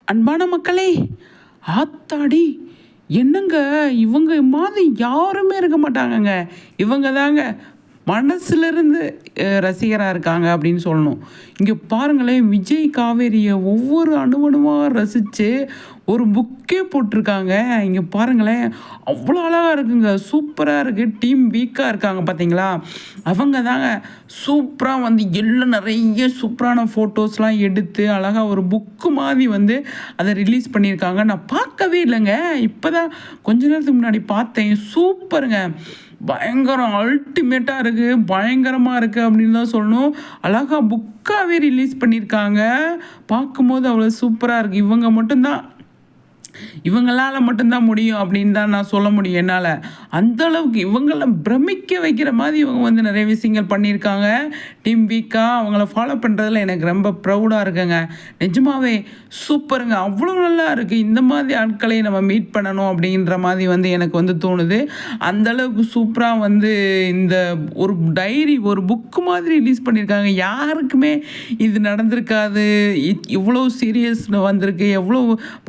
அன்பான மக்களே, ஆத்தாடி! என்னங்க இவங்க மாதிரி யாருமே இருக்க மாட்டாங்கங்க. இவங்க தாங்க மனசுலருந்து ரசிகரா இருக்காங்க அப்படின்னு சொல்லணும். இங்க பாருங்களேன், விஜய், காவேரிய ஒவ்வொரு அணுவணுவா ரசிச்சு ஒரு புக்கே போட்டிருக்காங்க. இங்க பாருங்களேன், அவ்வளோ அழகா இருக்குங்க. சூப்பரா இருக்கு. டீம் வீக்கா இருக்காங்க பார்த்தீங்களா? அவங்க தாங்க சூப்பரா வந்து எல்லாம் நெறைய சூப்பரான ஃபோட்டோஸ்லாம் எடுத்து அழகா ஒரு புக்கு மாதிரி வந்து அத ரிலீஸ் பண்ணியிருக்காங்க. நான் பார்க்கவே இல்லங்க. இப்பதான் கொஞ்ச நேரத்துக்கு முன்னாடி பார்த்தேன். சூப்பருங்க. பயங்கரம் அல்டிமேட்டா இருக்கு. பயங்கரமா இருக்கு அப்படின்னு தான் சொல்லணும். அழகா புக்காவே ரிலீஸ் பண்ணியிருக்காங்க. பார்க்கும்போது அவ்வளோ சூப்பரா இருக்கு. இவங்க மட்டும் தான் இவங்களால மட்டும்தான் முடியும் அப்படின்னு தான் நான் சொல்ல முடியும் என்னால். அந்த அளவுக்கு இவங்கள பிரமிக்க வைக்கிற மாதிரி இவங்க வந்து நிறைய விஷயங்கள் பண்ணியிருக்காங்க. டீம் வீக்கா அவங்கள ஃபாலோ பண்ணுறதுல எனக்கு ரொம்ப ப்ரௌடாக இருக்குங்க. நிஜமாவே சூப்பருங்க. அவ்வளோ நல்லா இருக்குது. இந்த மாதிரி ஆட்களை நம்ம மீட் பண்ணணும் அப்படின்ற மாதிரி வந்து எனக்கு வந்து தோணுது. அந்த அளவுக்கு சூப்பராக வந்து இந்த ஒரு டைரி ஒரு புக்கு மாதிரி ரிலீஸ் பண்ணியிருக்காங்க. யாருக்குமே இது நடந்திருக்காது. இவ்வளோ சீரியஸ் வந்திருக்கு. எவ்வளோ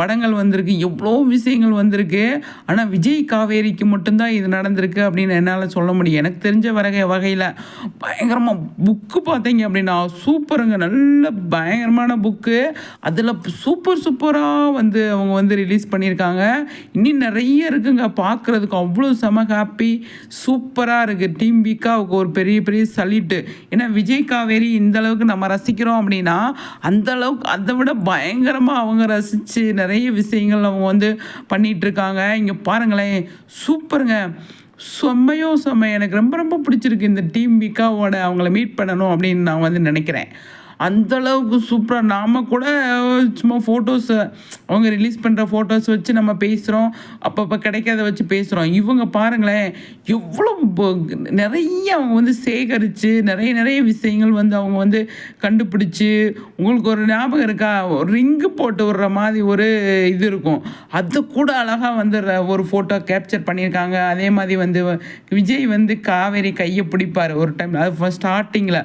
படங்கள் வந்திருக்கு. எவ்வளோ விஷயங்கள் வந்திருக்கு. ஆனால் விஜய், காவேரிக்கு மட்டும்தான் இது நடந்திருக்கு அப்படின்னு என்னால் சொல்ல முடியும். எனக்கு தெரிஞ்ச வகையில் பயங்கரமாக புக்கு பார்த்தீங்க அப்படின்னா சூப்பருங்க. நல்ல பயங்கரமான புக்கு. அதில் சூப்பராக வந்து அவங்க வந்து ரிலீஸ் பண்ணியிருக்காங்க. இன்னும் நிறைய இருக்குங்க பார்க்குறதுக்கு. அவ்வளோ செம ஹாப்பி. சூப்பராக இருக்குது. டீம் வீக்காவுக்கு ஒரு பெரிய பெரிய சல்யூட்டு. ஏன்னா விஜய், காவேரி இந்த அளவுக்கு நம்ம ரசிக்கிறோம் அப்படின்னா அந்த அளவுக்கு அதை விட பயங்கரமாக அவங்க ரசித்து நிறைய விஷயங்கள் அவங்க வந்து பண்ணிகிட்ருக்காங்க. இங்கே பாருங்களேன், சூப்பருங்க. செம்ம எனக்கு ரொம்ப ரொம்ப பிடிச்சிருக்கு. இந்த டீம் விகாவோட அவங்கள மீட் பண்ணணும் அப்படின்னு நான் வந்து நினைக்கிறேன். அந்த அளவுக்கு சூப்பராக நாம கூட சும்மா ஃபோட்டோஸை அவங்க ரிலீஸ் பண்ணுற ஃபோட்டோஸ் வச்சு நம்ம பேசுகிறோம். அப்பப்போ கிடைக்காத வச்சு பேசுகிறோம். இவங்க பாருங்களேன், எவ்வளோ நிறைய அவங்க வந்து சேகரித்து நிறைய விஷயங்கள் வந்து அவங்க வந்து கண்டுபிடிச்சி, உங்களுக்கு ஒரு ஞாபகம் இருக்கா, ரிங்கு போட்டு விடுற மாதிரி ஒரு இது இருக்கும். அதை கூட அழகாக வந்து ஒரு ஃபோட்டோ கேப்சர் பண்ணியிருக்காங்க. அதே மாதிரி வந்து விஜய் வந்து காவேரி கையை பிடிப்பார் ஒரு டைம். அது ஸ்டார்டிங்கில்